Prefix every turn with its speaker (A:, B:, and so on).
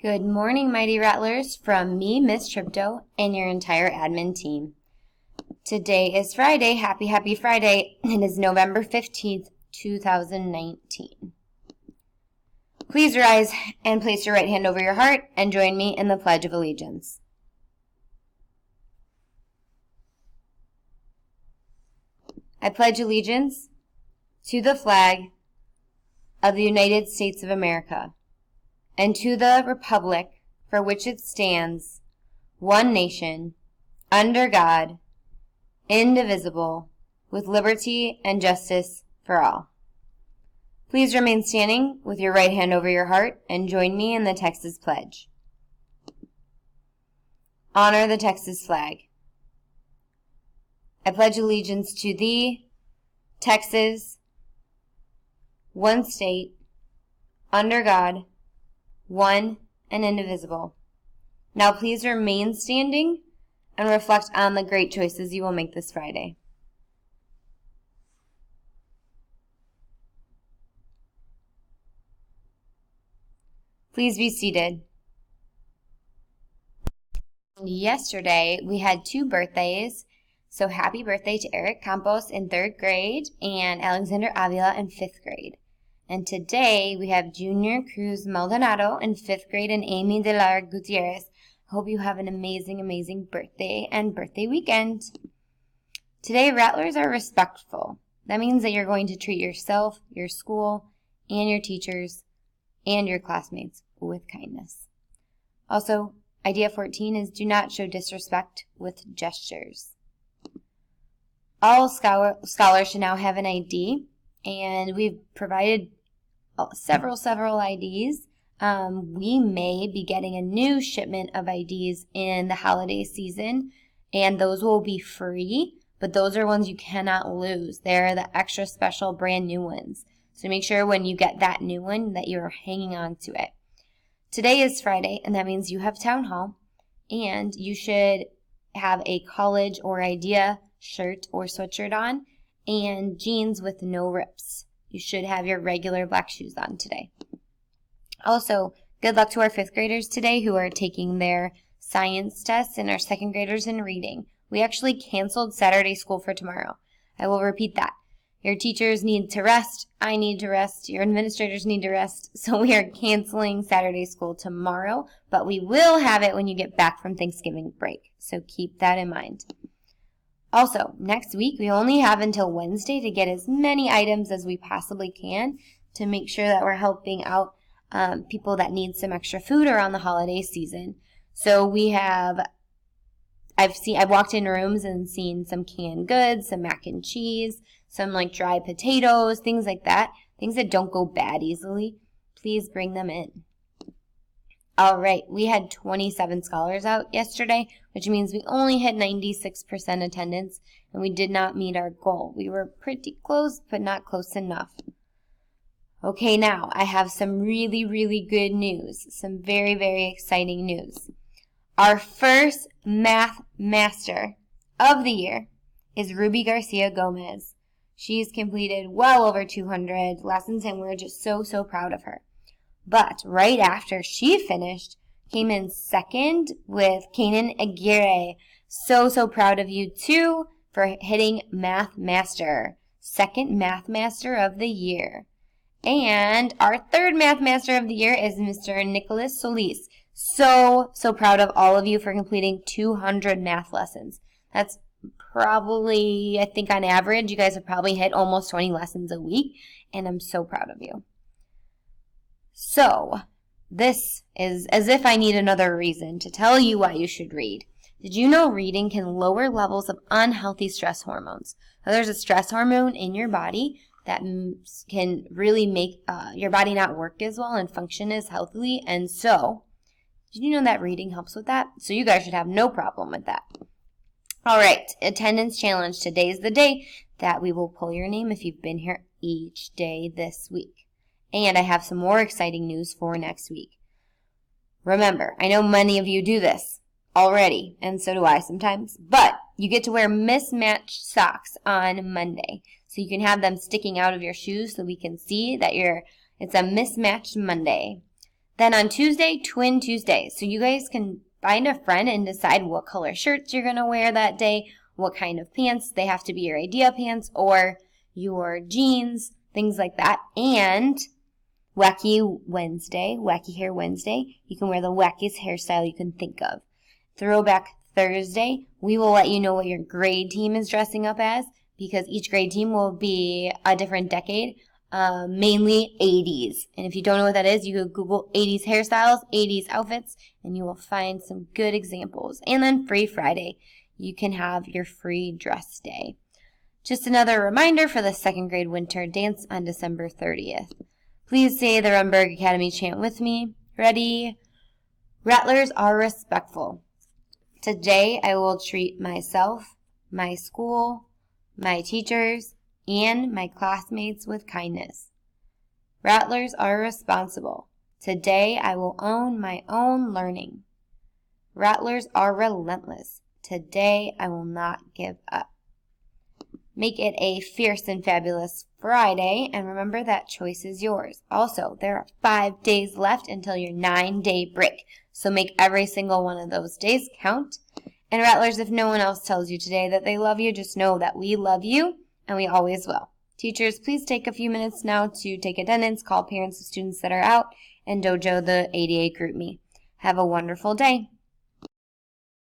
A: Good morning, Mighty Rattlers, from me, Miss Tripto, and your entire admin team. Today is Friday. Happy Friday. It is November 15th, 2019. Please rise and place your right hand over your heart and join me in the Pledge of Allegiance. I pledge allegiance to the flag of the United States of America and to the republic for which it stands, one nation, under God, indivisible, with liberty and justice for all. Please remain standing with your right hand over your heart and join me in the Texas Pledge. Honor the Texas flag. I pledge allegiance to thee, Texas, one state, under God, one and indivisible. Now please remain standing and reflect on the great choices you will make this Friday. Please be seated. Yesterday we had two birthdays, so happy birthday to Eric Campos in 3rd grade and Alexander Avila in 5th grade. And today we have Junior Cruz Maldonado in 5th grade and Amy de la Gutierrez. I hope you have an amazing birthday and birthday weekend. Today, Rattlers are respectful. That means that you're going to treat yourself, your school, and your teachers and your classmates with kindness. Also, idea 14 is do not show disrespect with gestures. All scholars should now have an ID, and we've provided several IDs. We may be getting a new shipment of IDs in the holiday season, and those will be free, but those are ones you cannot lose. They're the extra special brand new ones. So make sure when you get that new one that you're hanging on to it. Today is Friday, and that means you have town hall, and you should have a college or idea shirt or sweatshirt on and jeans with no rips. You should have your regular black shoes on today. Also, good luck to our 5th graders today who are taking their science tests and our 2nd graders in reading. We actually canceled Saturday school for tomorrow. I will repeat that. Your teachers need to rest. I need to rest. Your administrators need to rest. So we are canceling Saturday school tomorrow, but we will have it when you get back from Thanksgiving break. So keep that in mind. Also, next week, we only have until Wednesday to get as many items as we possibly can to make sure that we're helping out people that need some extra food around the holiday season. So I've walked in rooms and seen some canned goods, some mac and cheese, some like dry potatoes, things like that, things that don't go bad easily. Please bring them in. All right, we had 27 scholars out yesterday, which means we only hit 96% attendance, and we did not meet our goal. We were pretty close, but not close enough. Okay, now I have some really good news, some very exciting news. Our first math master of the year is Ruby Garcia Gomez. She's completed well over 200 lessons, and we're just so proud of her. But right after she finished, came in 2nd with Kanan Aguirre. So proud of you too for hitting Math Master. 2nd Math Master of the year. And our 3rd Math Master of the year is Mr. Nicholas Solis. So proud of all of you for completing 200 math lessons. That's probably, I think on average, you guys have probably hit almost 20 lessons a week, and I'm so proud of you. So, this is as if I need another reason to tell you why you should read. Did you know reading can lower levels of unhealthy stress hormones? Now, there's a stress hormone in your body that can really make your body not work as well and function as healthily. And so, did you know that reading helps with that? So you guys should have no problem with that. All right, attendance challenge. Today's the day that we will pull your name if you've been here each day this week. And I have some more exciting news for next week. Remember, I know many of you do this already, and so do I sometimes, but you get to wear mismatched socks on Monday. So you can have them sticking out of your shoes so we can see that it's a mismatched Monday. Then on Tuesday, Twin Tuesday. So you guys can find a friend and decide what color shirts you're going to wear that day, what kind of pants. They have to be your idea pants or your jeans, things like that. And Wacky Wednesday, Wacky Hair Wednesday. You can wear the wackiest hairstyle you can think of. Throwback Thursday, we will let you know what your grade team is dressing up as because each grade team will be a different decade, mainly 80s. And if you don't know what that is, you can Google 80s hairstyles, 80s outfits, and you will find some good examples. And then Free Friday, you can have your free dress day. Just another reminder for the second grade winter dance on December 30th. Please say the Rumberg Academy chant with me. Ready? Rattlers are respectful. Today I will treat myself, my school, my teachers, and my classmates with kindness. Rattlers are responsible. Today I will own my own learning. Rattlers are relentless. Today I will not give up. Make it a fierce and fabulous Friday, and remember that choice is yours. Also, there are 5 days left until your 9-day break, so make every single one of those days count. And Rattlers, if no one else tells you today that they love you, just know that we love you, and we always will. Teachers, please take a few minutes now to take attendance, call parents of students that are out, and dojo the ADA GroupMe. Have a wonderful day.